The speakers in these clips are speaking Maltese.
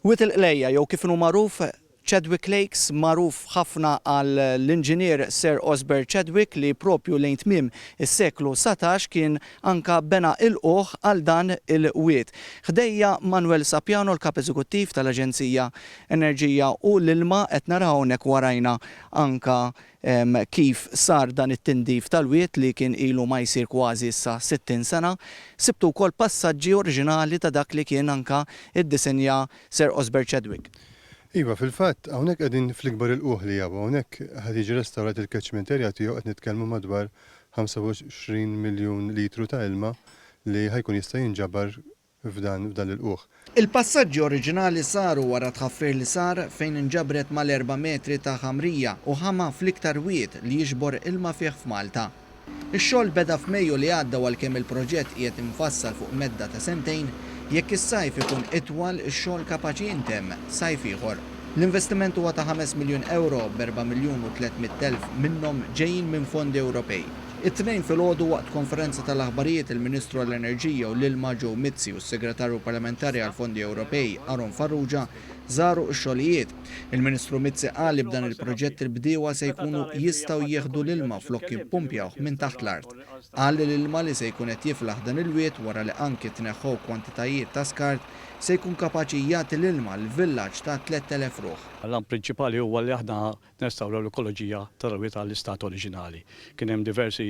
Wiet il-Qlejja jew kif inhu magħruf Chadwick Lakes magħruf ħafna għal l-inġinier Sir Osbert Chadwick li propju lejn tmiem is-seklu 17 kien anka bena il-qoħ għal dan il-wiet. Ħdejja Manuel Sapiano, l-kap eżekuttiv tal-Aġenzija Enerġija u l-Ilma, qed naraw hawnhekk warajna anka kif sar dan it-tindif tal-wiet li kien ilu ma jsir kważi issa 60 sena. Sibtu wkoll passaġġi oriġinali ta' dak li kien anka iddisinja Sir Osbert Chadwick. Iva, fil-fatt, hawnhekk qegħdin fl-ikbar il-qoħ li jabu, hawnhekk ħad jiġi restawrat il-catchment area tiegħu qed nitkellmu madwar 25 miljun litru ta' ilma li ħajkun jista' jinġabar f'dan il-qoħ. Il-passaġġi oriġinali saru wara tħaffir li sar fejn inġabret mal-4 metri ta' ħamrija u ħama fl-iktar wiet li jiġbor ilma fih f'Malta. Ix-xogħol beda f'Mejju li għadda għalkemm il-proġett qiegħed infassal fuq medda ta' sentejn. Jekk is-sajf ikun itwal, ix-xogħol kapaċi jintemm sajf ieħor. L-investiment huwa ta' 5 miljun euro b'4 miljun u 300,000 minnhom ġejjin minn fondi Ewropej. It-tnejn filgħodu waqt konferenza tal-aħbarijiet il-Ministru għall-Enerġija u l-Ilma Joe Mizzi u s-Segretarju Parlamentari għall-Fondi Ewropej Aron Farrugia żaru x-xogħlijiet. Il-Ministru Mizzi qal li b'dan il-proġett il-bdiewa se jkunu jistgħu jieħdu l-ilma flok jippumpjawh minn taħt l-art. Qal li l-ilma li se jkun qed jiflaħ dan il-wiet wara li anke tneħħew kwantitajiet ta' skart se jkun kapaċi jagħti l-ilma l-villaġġ ta' 3,000 ruħ. L-għan prinċipali huwa li aħna nestawraw l-ekoloġija tal-wiet tal-istat oriġinali. Kien hemm diversi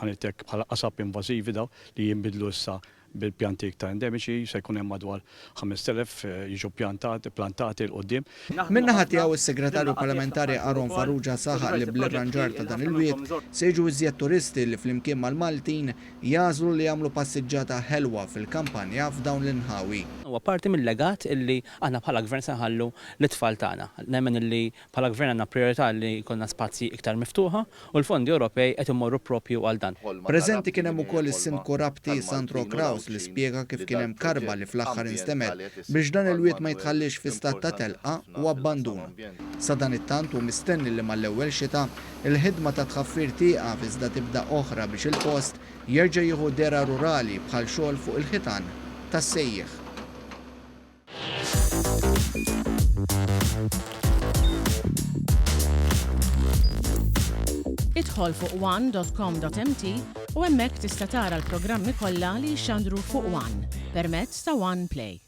ħanittek bħala qasab invażivi daw li jinbidlu issa bil-pjanti iktar endemiċi, se jkun hemm madwar 5,000 jiġu plantati l-qoddim. Min-naħa tiegħu is-Segretarju Parlamentari Aron Farrugia saħaq li bl-irranġar ta' dan il-wiet se jiġu iżjed turisti li flimkien mal-Maltin jażlu li jagħmlu passiġġata ħelwa fil-kampanja f'dawn l-inħawi. Huwa parti mill-legat illi aħna bħala gvern se nħallu l-tfal tagħna. Nemmen illi bħala gvern għandna priorità li jkollna spazji iktar miftuħa u l-fondi Ewropej qed immorru propju għal dan. Preżenti kien hemm ukoll is-Sindku Rabti Sandro Kraus li spjega kif kien hemm karba li fl-aħħar instemed biex dan il-wiet ma jitħallix fi stat ta' telqa u abbandun. Sa dan it-tant u mistenni li mal-ewwel xita il-ħidma ta' tħaffir tieqaf iżda tibda oħra biex il-post jerġa' jieħu dera rurali bħal xogħol fuq il-ħitan tas-sejjieħ. Idħol fuq one.com.mt u hemmhekk tista' tara l-programmi kollha li jxandru fuq One permezz ta' One Play.